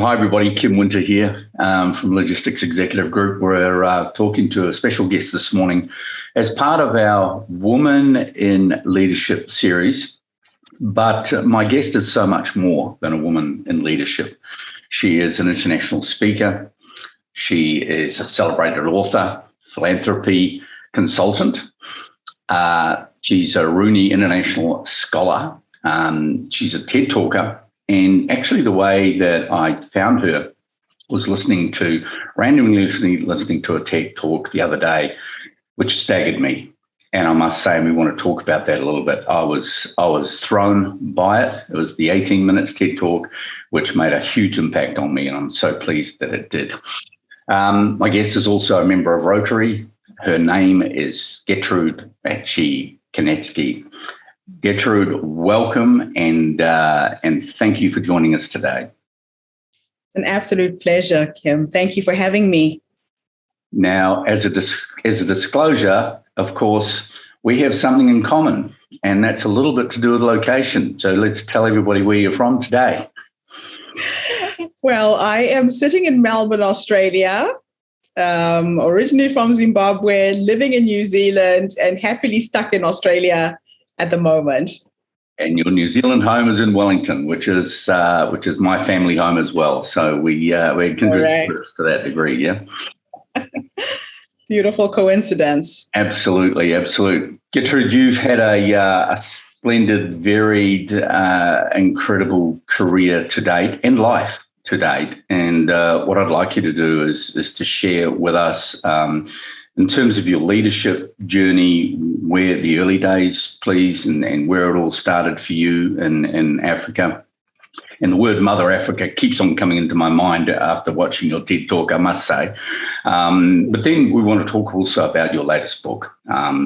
Hi, everybody. Kim Winter here from Logistics Executive Group. We're talking to a special guest this morning as part of our Woman in Leadership series. But my guest is so much more than a woman in leadership. She is an international speaker. She is a celebrated author, philanthropy consultant. She's a Rooney International Scholar. She's a TED talker. And actually the way that I found her was randomly listening to a TED talk the other day, which staggered me. And I must say, we want to talk about that a little bit. I was thrown by it. It was the 18 minutes TED talk, which made a huge impact on me. And I'm so pleased that it did. My guest is also a member of Rotary. Her name is Getrude Matshe. Getrude, welcome and thank you for joining us today. An absolute pleasure, Kim. Thank you for having me. Now, as a disclosure, of course, we have something in common, and that's a little bit to do with location. So let's tell everybody where you're from today. Well, I am sitting in Melbourne, Australia, originally from Zimbabwe, living in New Zealand, and happily stuck in Australia at the moment. And your New Zealand home is in Wellington, which is my family home as well. So we're kindred spirits to that degree, yeah. Beautiful coincidence. Absolutely. Getrude, you've had a splendid, varied, incredible career to date and life to date. And what I'd like you to do is to share with us in terms of your leadership journey, where the early days, please, and where it all started for you in Africa. And the word Mother Africa keeps on coming into my mind after watching your TED talk, I must say. But then we want to talk also about your latest book.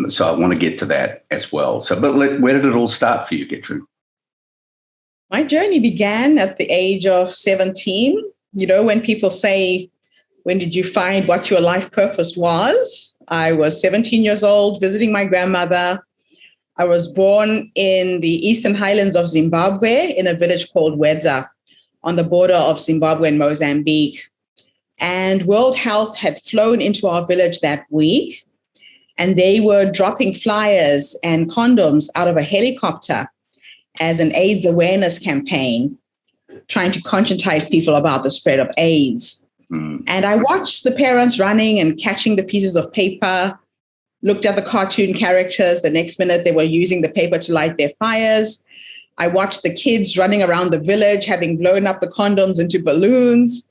So I want to get to that as well. But where did it all start for you, Getrude? My journey began at the age of 17. You know, when people say, when did you find what your life purpose was? I was 17 years old, visiting my grandmother. I was born in the Eastern Highlands of Zimbabwe in a village called Wedza on the border of Zimbabwe and Mozambique. And World Health had flown into our village that week, and they were dropping flyers and condoms out of a helicopter as an AIDS awareness campaign, trying to conscientize people about the spread of AIDS. And I watched the parents running and catching the pieces of paper, looked at the cartoon characters. The next minute, they were using the paper to light their fires. I watched the kids running around the village, having blown up the condoms into balloons.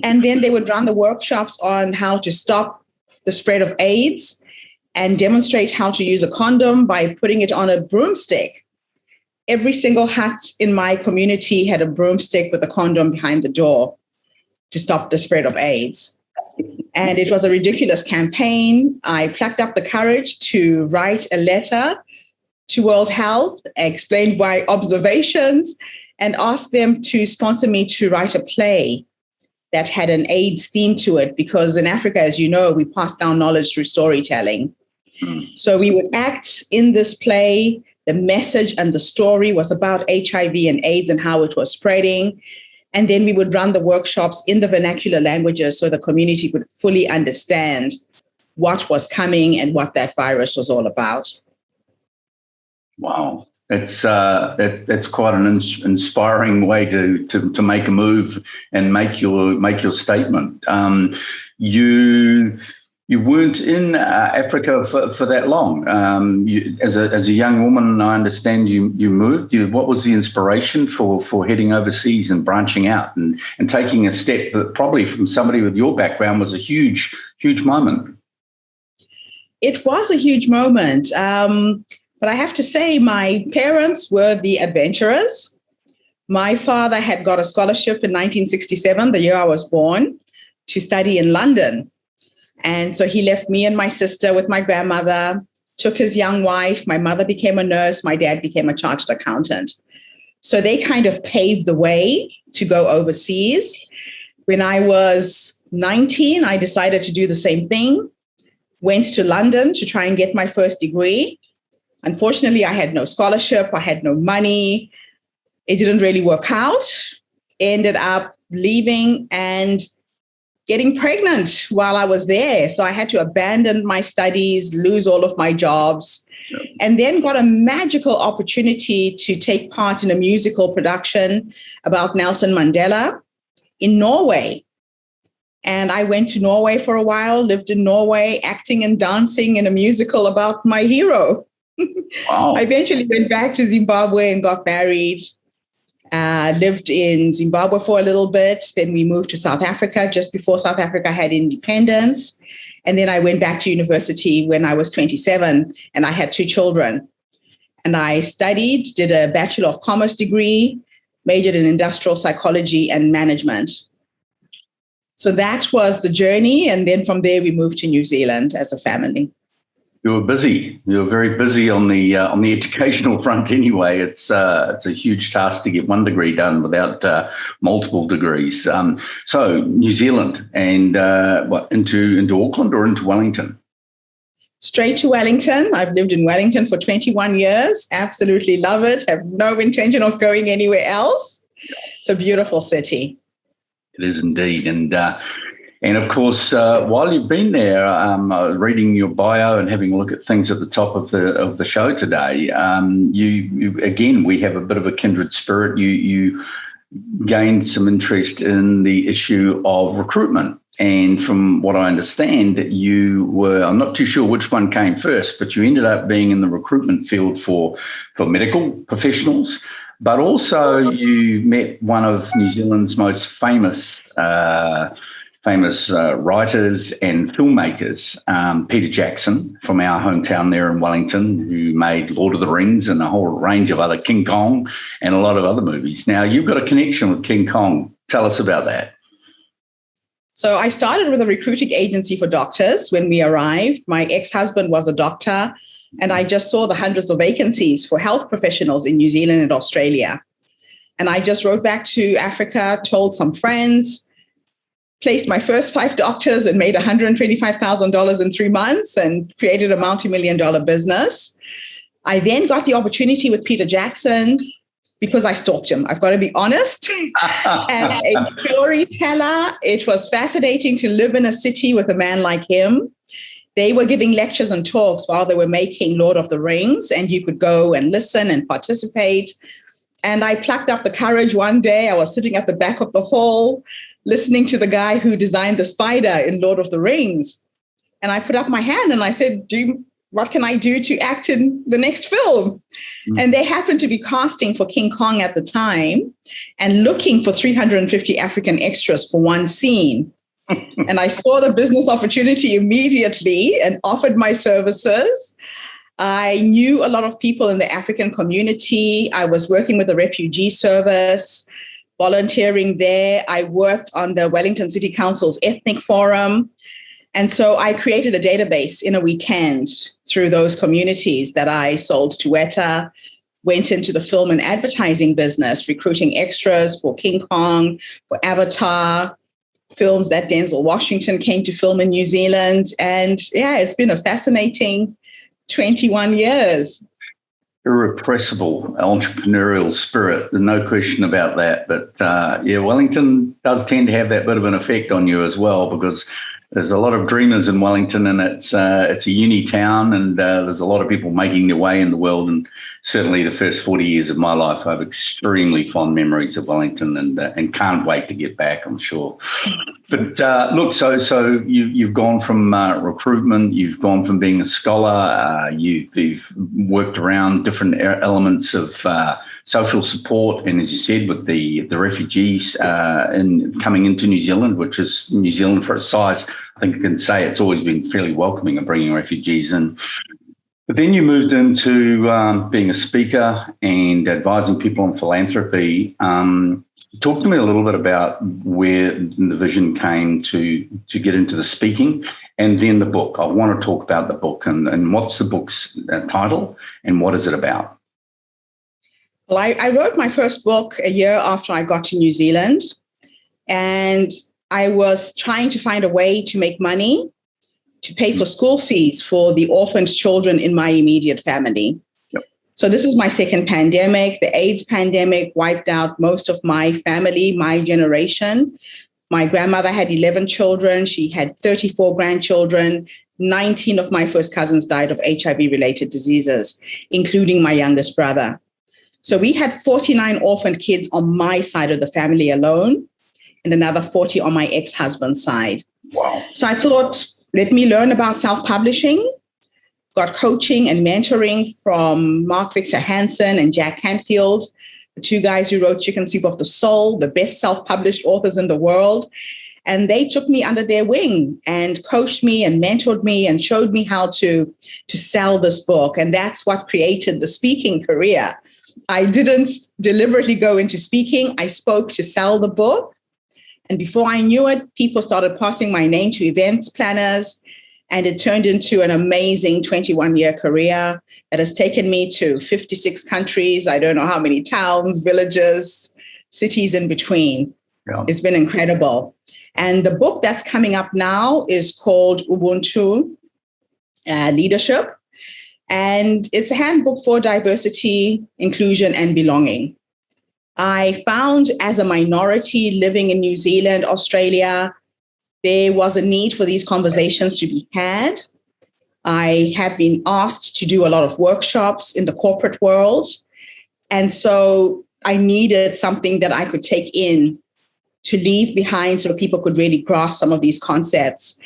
And then they would run the workshops on how to stop the spread of AIDS and demonstrate how to use a condom by putting it on a broomstick. Every single hut in my community had a broomstick with a condom behind the door to stop the spread of AIDS. And it was a ridiculous campaign. I plucked up the courage to write a letter to World Health, explained my observations, and asked them to sponsor me to write a play that had an AIDS theme to it, because in Africa, as you know, we pass down knowledge through storytelling. So we would act in this play. The message and the story was about HIV and AIDS and how it was spreading. And then we would run the workshops in the vernacular languages so the community could fully understand what was coming and what that virus was all about. Wow. That's quite an inspiring way to make a move and make your statement. You weren't in Africa for that long. As a young woman, I understand you moved. What was the inspiration for heading overseas and branching out and taking a step that probably from somebody with your background was a huge moment? It was a huge moment. But I have to say my parents were the adventurers. My father had got a scholarship in 1967, the year I was born, to study in London. And so he left me and my sister with my grandmother, took his young wife. My mother became a nurse. My dad became a chartered accountant. So they kind of paved the way to go overseas. When I was 19, I decided to do the same thing, went to London to try and get my first degree. Unfortunately, I had no scholarship. I had no money. It didn't really work out. Ended up leaving and getting pregnant while I was there. So I had to abandon my studies, lose all of my jobs, and then got a magical opportunity to take part in a musical production about Nelson Mandela in Norway. And I went to Norway for a while, lived in Norway, acting and dancing in a musical about my hero. Wow. I eventually went back to Zimbabwe and got married. Lived in Zimbabwe for a little bit. Then we moved to South Africa just before South Africa had independence. And then I went back to university when I was 27 and I had 2 children. And I studied, did a Bachelor of Commerce degree, majored in industrial psychology and management. So that was the journey. And then from there, we moved to New Zealand as a family. You were busy. You were very busy on the educational front. Anyway, it's a huge task to get one degree done without multiple degrees. So New Zealand and into Auckland or into Wellington? Straight to Wellington. I've lived in Wellington for 21 years. Absolutely love it. Have no intention of going anywhere else. It's a beautiful city. It is indeed, and of course, while you've been there, reading your bio and having a look at things at the top of the show today, you again, we have a bit of a kindred spirit. You gained some interest in the issue of recruitment, and from what I understand, you were, I'm not too sure which one came first, but you ended up being in the recruitment field for medical professionals, but also you met one of New Zealand's most famous writers and filmmakers, Peter Jackson from our hometown there in Wellington, who made Lord of the Rings and a whole range of other, King Kong and a lot of other movies. Now, you've got a connection with King Kong. Tell us about that. So I started with a recruiting agency for doctors when we arrived. My ex-husband was a doctor, and I just saw the hundreds of vacancies for health professionals in New Zealand and Australia. And I just wrote back to Africa, told some friends, placed my first 5 doctors and made $125,000 in 3 months and created a multi-million-dollar business. I then got the opportunity with Peter Jackson because I stalked him. I've got to be honest. And a storyteller, it was fascinating to live in a city with a man like him. They were giving lectures and talks while they were making Lord of the Rings, and you could go and listen and participate. And I plucked up the courage one day. I was sitting at the back of the hall, listening to the guy who designed the spider in Lord of the Rings. And I put up my hand and I said, what can I do to act in the next film? Mm. And they happened to be casting for King Kong at the time and looking for 350 African extras for one scene. And I saw the business opportunity immediately and offered my services. I knew a lot of people in the African community. I was working with the refugee service, volunteering there. I worked on the Wellington City Council's Ethnic Forum. And so I created a database in a weekend through those communities that I sold to Weta, went into the film and advertising business, recruiting extras for King Kong, for Avatar, films that Denzel Washington came to film in New Zealand. And yeah, it's been a fascinating 21 years. Irrepressible entrepreneurial spirit, no question about that. But Wellington does tend to have that bit of an effect on you as well, because there's a lot of dreamers in Wellington, and it's a uni town, and there's a lot of people making their way in the world. And certainly the first 40 years of my life, I have extremely fond memories of Wellington, and can't wait to get back, I'm sure. But look, so you've gone from recruitment, you've gone from being a scholar, you've worked around different elements of social support, and as you said, with the refugees coming into New Zealand, which is New Zealand for its size, I think I can say it's always been fairly welcoming of bringing refugees in. But then you moved into being a speaker and advising people on philanthropy. Talk to me a little bit about where the vision came to get into the speaking, and then the book. I want to talk about the book and what's the book's title and what is it about? Well, I wrote my first book a year after I got to New Zealand, and I was trying to find a way to make money to pay for school fees for the orphaned children in my immediate family. Yep. So this is my second pandemic. The AIDS pandemic wiped out most of my family, my generation. My grandmother had 11 children. She had 34 grandchildren. 19 of my first cousins died of HIV-related diseases, including my youngest brother. So we had 49 orphaned kids on my side of the family alone, and another 40 on my ex-husband's side. Wow. So I thought, let me learn about self-publishing. Got coaching and mentoring from Mark Victor Hansen and Jack Canfield, the two guys who wrote Chicken Soup of the Soul, the best self-published authors in the world. And they took me under their wing and coached me and mentored me and showed me how to sell this book. And that's what created the speaking career. I didn't deliberately go into speaking. I spoke to sell the book. And before I knew it, people started passing my name to events planners. And it turned into an amazing 21-year career that has taken me to 56 countries. I don't know how many towns, villages, cities in between. Yeah. It's been incredible. And the book that's coming up now is called Ubuntu Leadership. And it's a handbook for diversity, inclusion, and belonging. I found as a minority living in New Zealand, Australia, there was a need for these conversations to be had. I have been asked to do a lot of workshops in the corporate world. And so I needed something that I could take in to leave behind so people could really grasp some of these concepts.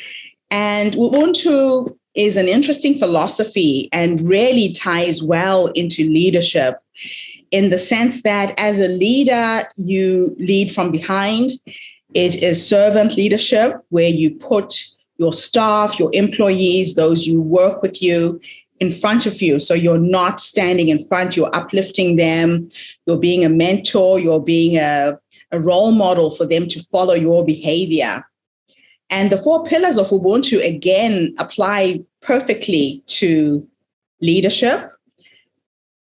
And Ubuntu is an interesting philosophy and really ties well into leadership in the sense that as a leader, you lead from behind. It is servant leadership where you put your staff, your employees, those you work with you in front of you. So you're not standing in front, you're uplifting them, you're being a mentor, you're being a role model for them to follow your behavior. And the 4 pillars of Ubuntu, again, apply perfectly to leadership.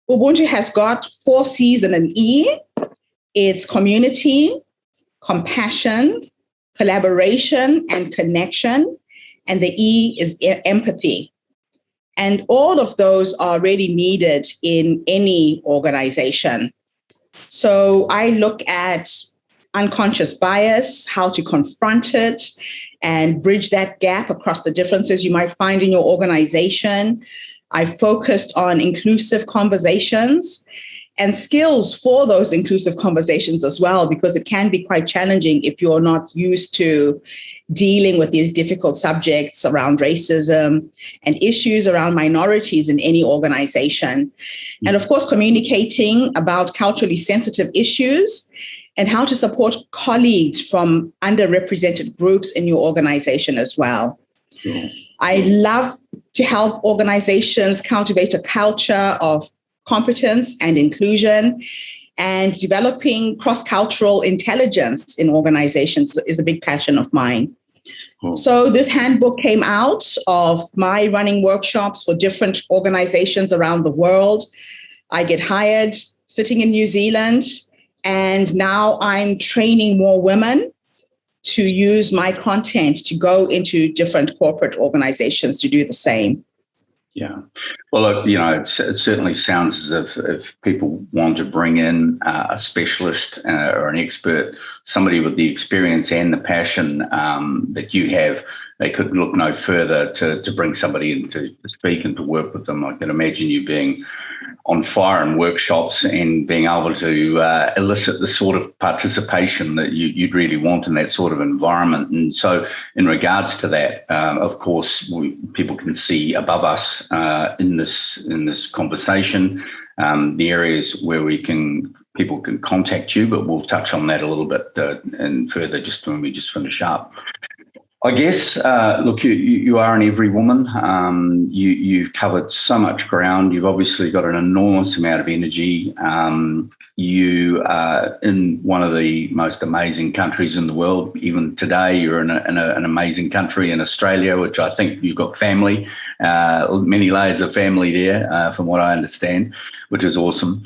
Ubuntu has got 4 C's and an E. It's community, compassion, collaboration, and connection. And the E is empathy. And all of those are really needed in any organization. So I look at unconscious bias, how to confront it, and bridge that gap across the differences you might find in your organization. I focused on inclusive conversations and skills for those inclusive conversations as well, because it can be quite challenging if you're not used to dealing with these difficult subjects around racism and issues around minorities in any organization. And of course, communicating about culturally sensitive issues and how to support colleagues from underrepresented groups in your organization as well. Sure. I love to help organizations cultivate a culture of competence and inclusion, and developing cross-cultural intelligence in organizations is a big passion of mine. Cool. So this handbook came out of my running workshops for different organizations around the world. I get hired sitting in New Zealand, and now I'm training more women to use my content to go into different corporate organizations to do the same. Yeah. Well, look, it certainly sounds as if people want to bring in a specialist or an expert, somebody with the experience and the passion that you have, they could look no further to bring somebody in to speak and to work with them. I can imagine you being on fire in workshops and being able to elicit the sort of participation that you'd really want in that sort of environment. And so in regards to that, of course, people can see above us in this conversation the areas where people can contact you, but we'll touch on that a little bit and further just when we just finish up. I guess, look, you are an every woman. You've covered so much ground. You've obviously got an enormous amount of energy. You are in one of the most amazing countries in the world. Even today, you're in an amazing country in Australia, which I think you've got family, many layers of family there, from what I understand, which is awesome.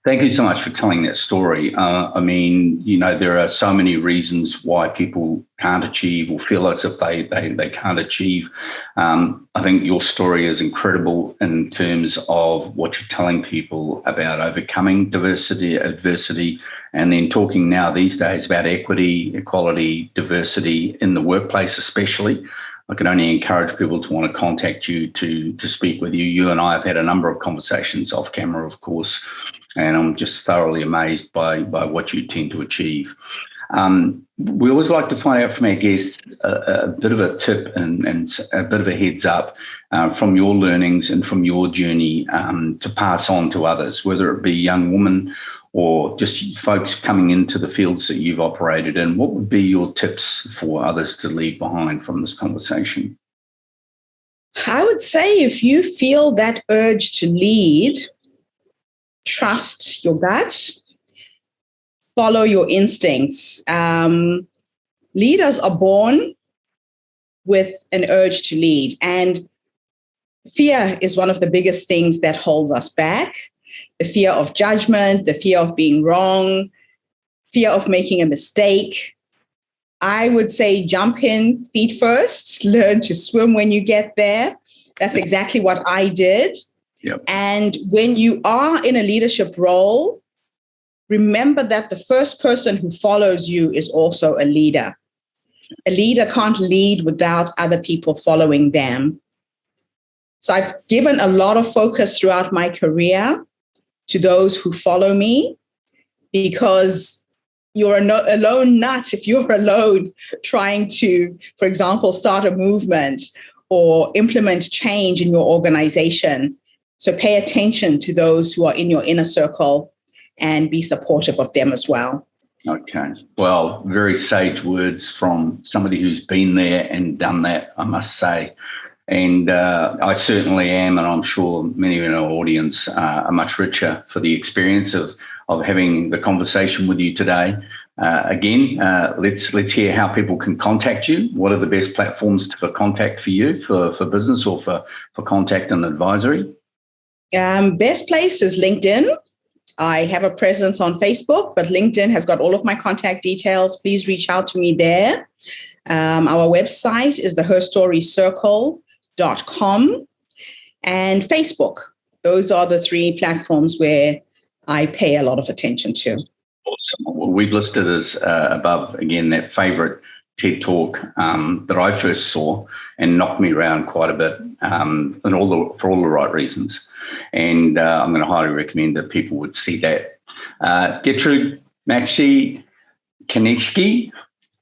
Thank you so much for telling that story. There are so many reasons why people can't achieve or feel as if they can't achieve. I think your story is incredible in terms of what you're telling people about overcoming adversity, and then talking now these days about equity, equality, diversity in the workplace especially. I can only encourage people to want to contact you to speak with you. You and I have had a number of conversations off camera, of course, and I'm just thoroughly amazed by what you tend to achieve. We always like to find out from our guests a bit of a tip and a bit of a heads up from your learnings and from your journey to pass on to others, whether it be young women or just folks coming into the fields that you've operated in. What would be your tips for others to leave behind from this conversation? I would say if you feel that urge to lead, trust your gut, follow your instincts. Leaders are born with an urge to lead, and fear is one of the biggest things that holds us back. The fear of judgment, the fear of being wrong, fear of making a mistake. I would say jump in feet first, learn to swim when you get there. That's exactly what I did. Yep. And when you are in a leadership role, remember that the first person who follows you is also a leader. A leader can't lead without other people following them. So I've given a lot of focus throughout my career to those who follow me, because you're a lone nut if you're alone trying to, for example, start a movement or implement change in your organization. So pay attention to those who are in your inner circle and be supportive of them as well. Okay. Well, very sage words from somebody who's been there and done that, I must say. And I certainly am, and I'm sure many in our audience are much richer for the experience of having the conversation with you today. Again, let's hear how people can contact you. What are the best platforms for contact for you, for business or for contact and advisory? Best place is LinkedIn. I have a presence on Facebook, but LinkedIn has got all of my contact details. Please reach out to me there. Our website is the HerStoryCircle.com and Facebook. Those are the three platforms where I pay a lot of attention to. Awesome. Well, we've listed as above, again, that favorite TED Talk that I first saw and knocked me around quite a bit, and for all the right reasons. And I'm going to highly recommend that people would see that. Getrude Matshe Kanishki,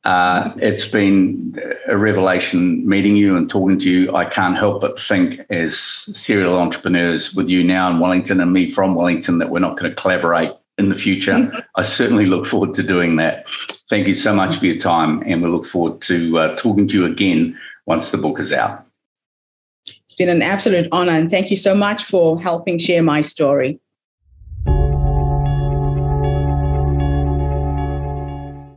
it's been a revelation meeting you and talking to you. I can't help but think, as serial entrepreneurs with you now in Wellington and me from Wellington, that we're not going to collaborate in the future. I certainly look forward to doing that. Thank you so much for your time, and we look forward to talking to you again once the book is out. It's been an absolute honor, and thank you so much for helping share my story.